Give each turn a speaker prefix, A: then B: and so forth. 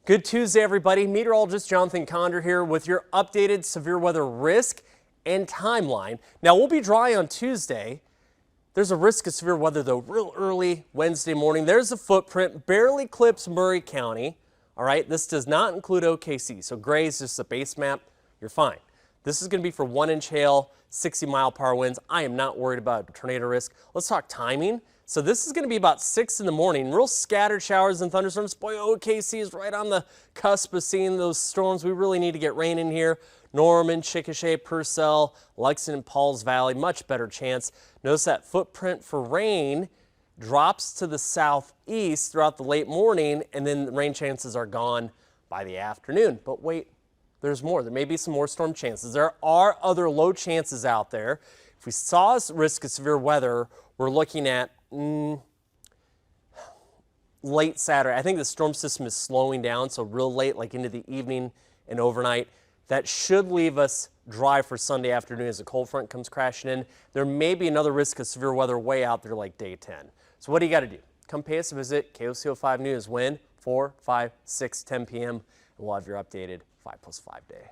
A: Good Tuesday, everybody. Meteorologist Jonathan Conder here with your updated severe weather risk and timeline. Now, we'll be dry on Tuesday. There's a risk of severe weather, though, real early Wednesday morning. There's a footprint, barely clips Murray County. All right, this does not include OKC, so gray is just a base map. You're fine. This is going to be for 1-inch hail, 60-mile-per-hour winds. I am not worried about tornado risk. Let's talk timing. So this is going to be about 6 in the morning. Real scattered showers and thunderstorms. Boy, OKC is right on the cusp of seeing those storms. We really need to get rain in here. Norman, Chickasha, Purcell, Lexington, Pauls Valley, much better chance. Notice that footprint for rain drops to the southeast throughout the late morning, and then the rain chances are gone by the afternoon. But wait, there's more. There may be some more storm chances. There are other low chances out there. If we saw a risk of severe weather, we're looking at late Saturday. I think the storm system is slowing down, so real late, like into the evening and overnight. That should leave us dry for Sunday afternoon as a cold front comes crashing in. There may be another risk of severe weather way out there like day 10. So what do you got to do? Come pay us a visit. KOCO 5 News. When? 4, 5, 6, 10 p.m. And we'll have your updated 5+5 day.